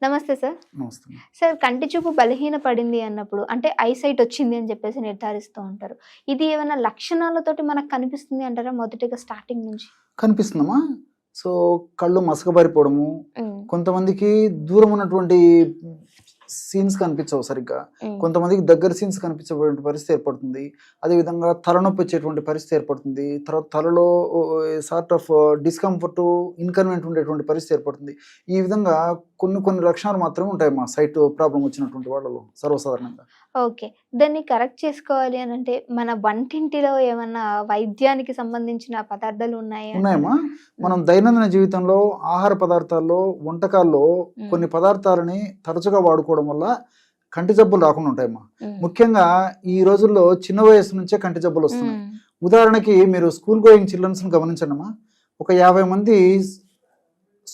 నమస్తే సార్. నమస్తే. సార్ కంటి చూపు బలహీన పడింది అన్నప్పుడు అంటే ఐసైట్ వచ్చింది అని చెప్పేసి నిర్ధారిస్తూ ఉంటారు. ఇది ఏమైనా లక్షణాలతోటి మనకు కనిపిస్తుంది అంటారా మొదటిగా స్టార్టింగ్ నుంచి? కనిపిస్తుందమ్మా. సో కళ్ళు మసకబారిపోవడము, హ్మ్. కొంతమందికి దూరం ఉన్నటువంటి సీన్స్ కనిపించవు సరిగ్గా, కొంతమందికి దగ్గర సీన్స్ కనిపించేటువంటి పరిస్థితి ఏర్పడుతుంది. అదేవిధంగా తలనొప్పి వచ్చేటువంటి పరిస్థితి ఏర్పడుతుంది. తర్వాత తలలో సార్ట్ ఆఫ్ డిస్కంఫర్ట్, ఇన్కన్వీనియంట్ ఉండేటువంటి పరిస్థితి ఏర్పడుతుంది. ఈ విధంగా కొన్ని లక్షణాలు మాత్రమే ఉంటాయి మా సైట్ ప్రాబ్లం వచ్చినటువంటి వాళ్ళలో సర్వసాధారణంగా. ఓకే. దాన్ని కరెక్ట్ చేసుకోవాలి అని అంటే మన వంటింటిలో ఏమన్నా వైద్యానికి సంబంధించిన పదార్థాలు ఉన్నాయా? ఉన్నాయమ్మా. మనం దైనందిన జీవితంలో ఆహార పదార్థాల్లో, వంటకాల్లో కొన్ని పదార్థాలని తరచుగా వాడుకోవడం వల్ల కంటి జబ్బులు రాకుండా ఉంటాయమ్మా. ముఖ్యంగా ఈ రోజుల్లో చిన్న వయసు నుంచే కంటి జబ్బులు వస్తున్నాయి. ఉదాహరణకి మీరు స్కూల్ గోయింగ్ చిల్డ్రన్స్ గమనించండి అమ్మా. ఒక 50 మంది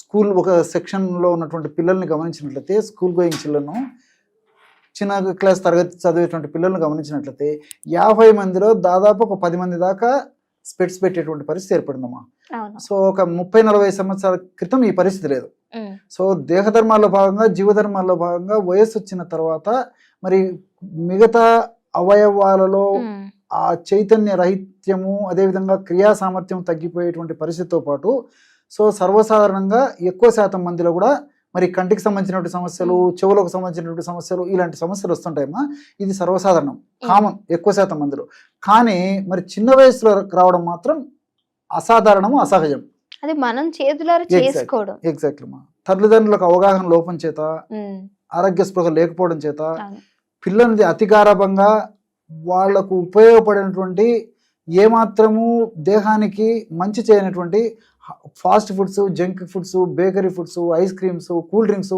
స్కూల్ ఒక సెక్షన్లో ఉన్నటువంటి పిల్లల్ని గమనించినట్లయితే, స్కూల్ గోయింగ్ చిల్డ్రన్ చిన్న క్లాస్ తరగతి చదివేటువంటి పిల్లల్ని గమనించినట్లయితే 50 మందిలో దాదాపు ఒక 10 మంది దాకా స్పెట్స్ పెట్టేటువంటి పరిస్థితి ఏర్పడిందమ్మా. సో ఒక 30-40 సంవత్సరాల క్రితం ఈ పరిస్థితి లేదు. సో దేహధర్మాల్లో భాగంగా, జీవధర్మాల్లో భాగంగా వయస్సు వచ్చిన తర్వాత మరి మిగతా అవయవాలలో ఆ చైతన్య రహిత్యము, అదేవిధంగా క్రియా సామర్థ్యం తగ్గిపోయేటువంటి పరిస్థితితో పాటు సో సర్వసాధారణంగా ఎక్కువ శాతం మందిలో కూడా మరి కంటికి సంబంధించినటువంటి సమస్యలు, చెవులకు సంబంధించినటువంటి సమస్యలు, ఇలాంటి సమస్యలు వస్తుంటాయమ్మా. ఇది సర్వసాధారణం, కామన్ ఎక్కువ శాతం మందిలో. కానీ మరి చిన్న వయసులో రావడం మాత్రం అసాధారణము, అసహజం. అది మనం చేతులారా చేసుకోవడం. ఎగ్జాక్ట్లీ మా తల్లిదండ్రులకు అవగాహన లోపం చేత, ఆరోగ్య స్పృహ లేకపోవడం చేత పిల్లల్ని అతి గారాభంగా వాళ్లకు ఉపయోగపడినటువంటి ఏమాత్రము దేహానికి మంచి చేయనటువంటి fast foods, junk foods, bakery foods, ice creams, cool drinks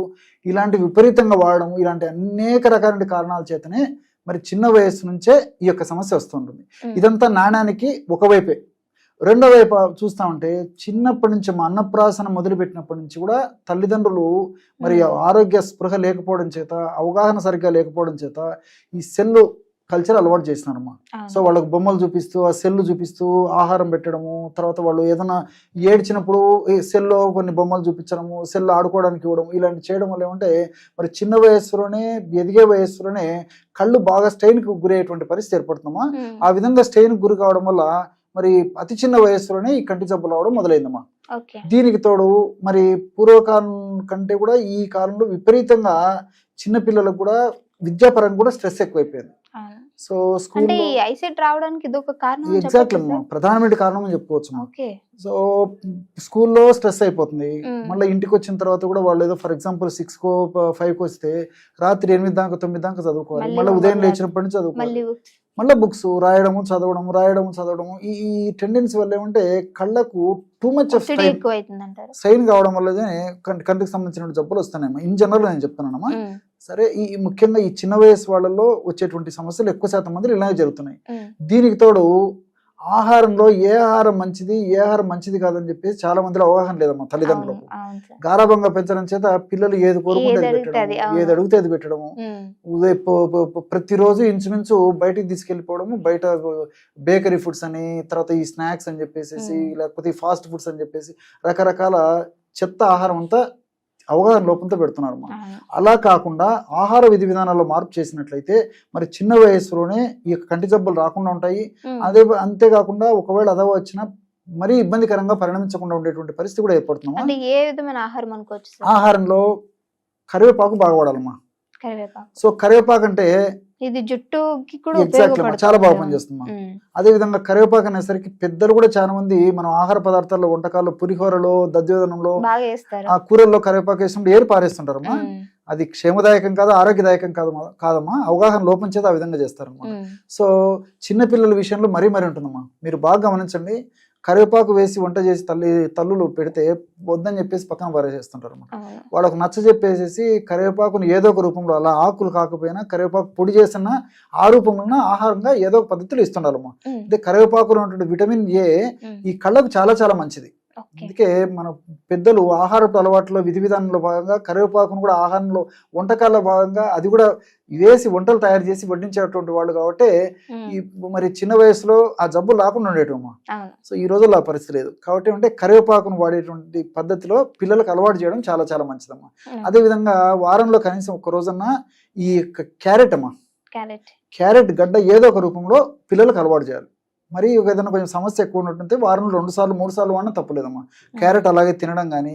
ఇలాంటి విపరీతంగా వాడడం, ఇలాంటి అనేక రకాల కారణాల చేతనే మరి చిన్న వయస్సు నుంచే ఈ యొక్క సమస్య వస్తుంటుంది. ఇదంతా నాణ్యానికి ఒకవైపే. రెండో వైపు చూస్తామంటే చిన్నప్పటి నుంచి మా అన్నప్రాసన మొదలుపెట్టినప్పటి నుంచి కూడా తల్లిదండ్రులు మరి ఆరోగ్య స్పృహ లేకపోవడం చేత, అవగాహన సరిగ్గా లేకపోవడం చేత ఈ సెల్ కల్చర్ అలవాటు చేసినారమ్మా. సో వాళ్ళకు బొమ్మలు చూపిస్తూ, ఆ సెల్ చూపిస్తూ ఆహారం పెట్టడము, తర్వాత వాళ్ళు ఏదైనా ఏడ్చినప్పుడు సెల్లో కొన్ని బొమ్మలు చూపించడము, సెల్ ఆడుకోవడానికి ఇవ్వడం, ఇలాంటి చేయడం వల్ల ఏమంటే మరి చిన్న వయస్సులోనే, ఎదిగే వయస్సులోనే కళ్ళు బాగా స్ట్రెయిన్కి గురయ్యేటువంటి పరిస్థితి ఏర్పడుతుందమ్మా. ఆ విధంగా స్ట్రెయిన్కి గురి కావడం వల్ల మరి అతి చిన్న వయస్సులోనే ఈ కంటి జబ్బులు అవడం మొదలైందమ్మా. దీనికి తోడు మరి పూర్వకాలం కంటే కూడా ఈ కాలంలో విపరీతంగా చిన్నపిల్లలకు కూడా విద్యాపరంగా కూడా స్ట్రెస్ ఎక్కువైపోయింది. సో స్కూల్ ఐసైట్ రావడానికి ఇది ఒక కారణం, ఎగ్జాక్ట్లీ ప్రధానమైన కారణం అని చెప్పుకోవచ్చు. సో స్కూల్లో స్ట్రెస్ అయిపోతుంది, మళ్ళీ ఇంటికి వచ్చిన తర్వాత కూడా వాళ్ళు ఏదో ఫర్ ఎగ్జాంపుల్ 6కో 5కో వస్తే రాత్రి 8 దాకా 9 దాకా చదువుకోవాలి, మళ్ళీ ఉదయం లేచినప్పటి నుంచి చదువుకోవాలి, మళ్ళీ బుక్స్ రాయడము చదవడము. ఈ టెండెన్సీ వల్ల ఏమంటే కళ్ళకు టూ మచ్ ఆఫ్ స్ట్రెయిన్ కావడం వల్లనే కంటికి సంబంధించిన జబ్బులు వస్తున్నాయమ్మా. ఇన్ జనరల్ నేను చెప్తున్నానమ్మా. సరే, ఈ ముఖ్యంగా ఈ చిన్న వయసు వాళ్ళలో వచ్చేటువంటి సమస్యలు ఎక్కువ శాతం మంది ఇలాగే జరుగుతున్నాయి. దీనికి తోడు ఆహారంలో ఏ ఆహారం మంచిది, ఏ ఆహారం మంచిది కాదని చెప్పేసి చాలా మందిలో అవగాహన లేదమ్మా. తల్లిదండ్రులకు గారాభంగా పెంచడం చేత పిల్లలు ఏది కోరుకుంటే ఏది అడిగితే అది పెట్టడము, ప్రతిరోజు ఇంచుమించు బయటికి తీసుకెళ్లిపోవడము, బయట బేకరీ ఫుడ్స్ అని, తర్వాత ఈ స్నాక్స్ అని చెప్పేసి, లేకపోతే ఈ ఫాస్ట్ ఫుడ్స్ అని చెప్పేసి రకరకాల చెత్త ఆహారం అంతా అవగాహన లోపంతో పెడుతున్నారు. అలా కాకుండా ఆహార విధి విధానాల్లో మార్పు చేసినట్లయితే మరి చిన్న వయసులోనే ఈ కంటి జబ్బులు రాకుండా ఉంటాయి. అంతేకాకుండా ఒకవేళ అదవ వచ్చినా మరీ ఇబ్బందికరంగా పరిణమించకుండా ఉండేటువంటి పరిస్థితి కూడా ఏర్పడుతుంది. ఏ విధమైన ఆహారం అనుకోవచ్చు? ఆహారంలో కరివేపాకు బాగా వాడాలమ్మా. సో కరివేపాకు అంటే ఇది జుట్టుకి కూడా ఎగ్జాక్ట్లీ చాలా బాగా పనిచేస్తుంది. అదే విధంగా కరివేపాకు అనేసరికి పెద్దలు కూడా చాలా మంది మనం ఆహార పదార్థాల్లో, వంటకాల్లో, పులిహోరలో, దధ్యోదనంలో, ఆ కూరల్లో కరివేపాకు వేసినప్పుడు ఏరు పారేస్తుంటారమ్మా. అది క్షేమదాయకం కాదు, ఆరోగ్యదాయకం కాదమ్మా. అవగాహన లోపం చేత ఆ విధంగా చేస్తారమ్మా. సో చిన్నపిల్లల విషయంలో మరీ ఉంటుందమ్మా. మీరు బాగా గమనించండి, కరివేపాకు వేసి వంట చేసి తల్లులు పెడితే వద్దని చెప్పేసి పక్కన పారేసేస్తుంటారు అన్నమాట. వాళ్ళకు నచ్చ చెప్పేసేసి కరివేపాకును ఏదో ఒక రూపంలో, అలా ఆకులు కాకపోయినా కరివేపాకు పొడి చేసిన ఆ రూపంలో ఆహారంగా ఏదో ఒక పద్ధతిలో ఇస్తుండాలమ్మా. అంటే కరివేపాకులో ఉన్నటువంటి విటమిన్ ఏ ఈ కళ్ళకు చాలా చాలా మంచిది. ఓకే. అందుకే మన పెద్దలు ఆహారపు అలవాట్లో విధి విధానంలో భాగంగా కరివేపాకును కూడా ఆహారంలో వంటకాల్లో భాగంగా అది కూడా వేసి వంటలు తయారు చేసి వడ్డించేటువంటి వాళ్ళు కాబట్టి ఈ మరి చిన్న వయసులో ఆ జబ్బు రాకుండా ఉండేటమ్మా. అవును. సో ఈ రోజుల్లో ఆ పరిస్థితి లేదు కాబట్టి అంటే కరివేపాకును వాడేటువంటి పద్ధతిలో పిల్లలకు అలవాటు చేయడం చాలా చాలా మంచిదమ్మా. అదేవిధంగా వారంలో కనీసం ఒక రోజన్నా ఈ క్యారెట్ అమ్మా, క్యారెట్ గడ్డ ఏదో ఒక రూపంలో పిల్లలకు అలవాటు చేయాలి. మరి ఏదైనా కొంచెం సమస్య ఎక్కువ ఉన్నట్టుంటే వారంలో 2 సార్లు 3 సార్లు వాడినా తప్పలేదమ్మా. క్యారెట్ అలాగే తినడం కానీ,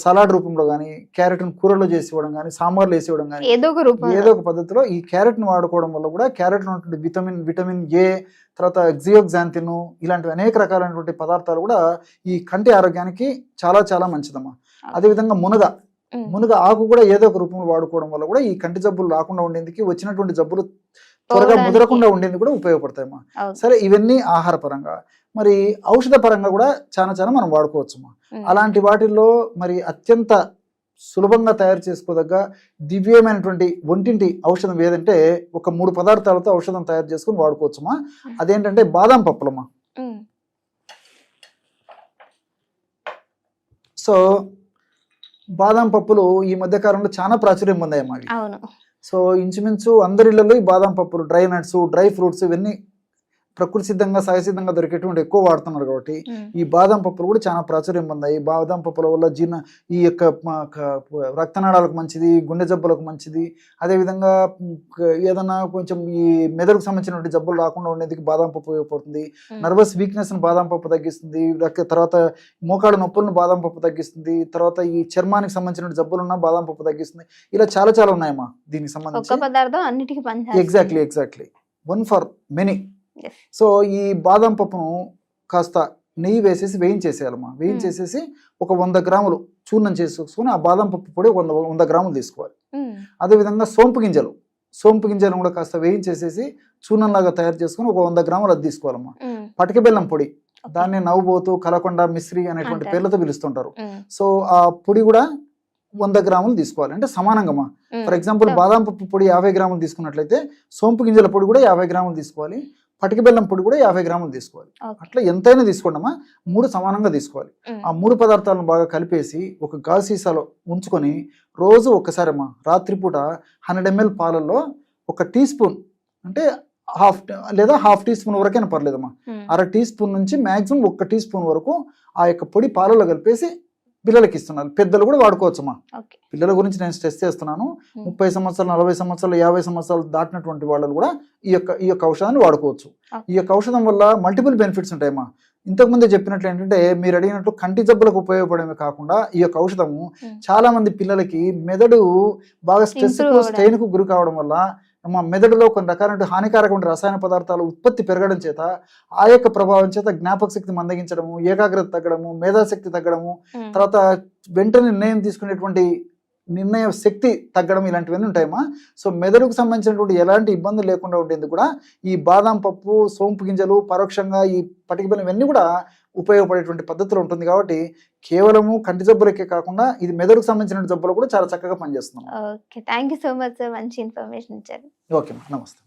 సలాడ్ రూపంలో కానీ, క్యారెట్ను కూరలో చేసి ఇవ్వడం కానీ, సాంబార్లు వేసి ఇవ్వడం కానీ, ఏదో ఒక పద్ధతిలో ఈ క్యారెట్ను వాడుకోవడం వల్ల కూడా క్యారెట్ ఉన్నటువంటి విటమిన్ ఏ, తర్వాత జియోగ్జాంతిన్ ఇలాంటివి అనేక రకాలైనటువంటి పదార్థాలు కూడా ఈ కంటి ఆరోగ్యానికి చాలా చాలా మంచిదమ్మా. అదేవిధంగా మునగ ఆకు కూడా ఏదో ఒక రూపంలో వాడుకోవడం వల్ల కూడా ఈ కంటి జబ్బులు రాకుండా ఉండేందుకు, వచ్చినటువంటి జబ్బులు త్వరగా ముదరకుండా ఉండేందుకు కూడా ఉపయోగపడతాయమ్మా. సరే, ఇవన్నీ ఆహార పరంగా. మరి ఔషధ పరంగా కూడా చాలా చాలా మనం వాడుకోవచ్చమ్మా. అలాంటి వాటిల్లో మరి అత్యంత సులభంగా తయారు చేసుకోదగ్గ దివ్యమైనటువంటి ఒంటింటి ఔషధం ఏదంటే ఒక 3 పదార్థాలతో ఔషధం తయారు చేసుకుని వాడుకోవచ్చమ్మా. అదేంటంటే బాదం పప్పులమ్మా. సో బాదం పప్పులు ఈ మధ్య కాలంలో చాలా ప్రాచుర్యం పొందాయమ్మా. సో ఇంచుమించు అందరిళ్లలో ఈ బాదం పప్పులు, డ్రై నట్స్, డ్రై ఫ్రూట్స్ ఇవన్నీ ప్రకృతి సిద్ధంగా సహజసిద్ధంగా దొరికేటువంటి ఎక్కువ వాడుతున్నారు కాబట్టి ఈ బాదం పప్పులు కూడా చాలా ప్రాచుర్యం పొందాయి. బాదం పప్పుల వల్ల ఈ యొక్క రక్తనాళాలకు మంచిది, గుండె జబ్బులకు మంచిది. అదేవిధంగా ఏదన్నా కొంచెం ఈ మెదడుకు సంబంధించినటువంటి జబ్బులు రాకుండా ఉండేందుకు బాదం పప్పు ఉపయోగపడుతుంది. నర్వస్ వీక్నెస్ను బాదం పప్పు తగ్గిస్తుంది. తర్వాత మోకాడు నొప్పులను బాదం పప్పు తగ్గిస్తుంది. తర్వాత ఈ చర్మానికి సంబంధించిన జబ్బులున్నా బాదం పప్పు తగ్గిస్తుంది. ఇలా చాలా చాలా ఉన్నాయమ్మా దీనికి సంబంధించి. Exactly one for many. So ఈ బాదం పప్పును కాస్త నెయ్యి వేసేసి వేయించేసేయాలమ్మా. వేయించేసేసి ఒక 100 గ్రాములు చూర్ణం చేసుకొని ఆ బాదం పప్పు పొడి 100 గ్రాములు తీసుకోవాలి. అదేవిధంగా సోంపు గింజలను కూడా కాస్త వేయించేసేసి చూర్ణంలాగా తయారు చేసుకుని ఒక 100 గ్రాములు అది తీసుకోవాలమ్మా. పటిక బెల్లం పొడి, దాన్ని నవ్వుబోతు, కలకొండ, మిశ్రీ అనేటువంటి పేర్లతో పిలుస్తుంటారు. సో ఆ పొడి కూడా 100 గ్రాములు తీసుకోవాలి. అంటే సమానంగా. ఫర్ ఎగ్జాంపుల్ బాదం పప్పు పొడి 50 గ్రాములు తీసుకున్నట్లయితే సోంపు గింజల పొడి కూడా 50 గ్రాములు తీసుకోవాలి. పటిక బెల్లం పొడి కూడా 50 గ్రాములు తీసుకోవాలి. అట్లా ఎంతైనా తీసుకోండమ్మా. 3 సమానంగా తీసుకోవాలి. ఆ 3 పదార్థాలను బాగా కలిపేసి ఒక గాజు సీసాలో ఉంచుకొని రోజు ఒక్కసారమ్మా రాత్రిపూట 100 ml పాలల్లో 1 టీ స్పూన్, అంటే హాఫ్ టీ స్పూన్ వరకైనా పర్లేదమ్మా. 1/2 టీ స్పూన్ నుంచి మాక్సిమం 1 టీ స్పూన్ వరకు ఆ యొక్క పొడి పాలలో కలిపేసి పిల్లలకి ఇస్తున్నారు. పెద్దలు కూడా వాడుకోవచ్చమ్మా. పిల్లల గురించి నేను స్ట్రెస్ చేస్తున్నాను. 30 సంవత్సరాలు, 40 సంవత్సరాలు, 50 సంవత్సరాలు దాటినటువంటి వాళ్ళు కూడా ఈ యొక్క ఔషధాన్ని వాడుకోవచ్చు. ఈ యొక్క ఔషధం వల్ల మల్టిపుల్ బెనిఫిట్స్ ఉంటాయమ్మా. ఇంతకుముందే చెప్పినట్లు ఏంటంటే మీరు అడిగినట్టు కంటి జబ్బులకు ఉపయోగపడమే కాకుండా ఈ యొక్క ఔషధము చాలా మంది పిల్లలకి మెదడు బాగా స్ట్రెయిన్ కు గురి కావడం వల్ల మా మెదడులో కొన్ని రకాల హానికారకమైన రసాయన పదార్థాలు ఉత్పత్తి పెరగడం చేత ఆ యొక్క ప్రభావం చేత జ్ఞాపక శక్తి మందగించడము, ఏకాగ్రత తగ్గడము, మేధాశక్తి తగ్గడము, తర్వాత వెంటనే నిర్ణయం తీసుకునేటువంటి నిర్ణయ శక్తి తగ్గడం ఇలాంటివన్నీ ఉంటాయమ్మా. సో మెదడుకు సంబంధించినటువంటి ఎలాంటి ఇబ్బందులు లేకుండా ఉండేందుకు కూడా ఈ బాదం పప్పు, సోంపు గింజలు, పరోక్షంగా ఈ పటిక బెల్లం ఇవన్నీ కూడా ఉపయోగపడేటువంటి పద్ధతిలో ఉంటుంది. కాబట్టి కేవలము కంటి జబ్బులకే కాకుండా ఇది మెదడుకు సంబంధించిన జబ్బులు కూడా చాలా చక్కగా పనిచేస్తుంది. Okay, thank you so much sir, మంచి ఇన్ఫర్మేషన్ ఇచ్చారు. ఓకే, నమస్తే.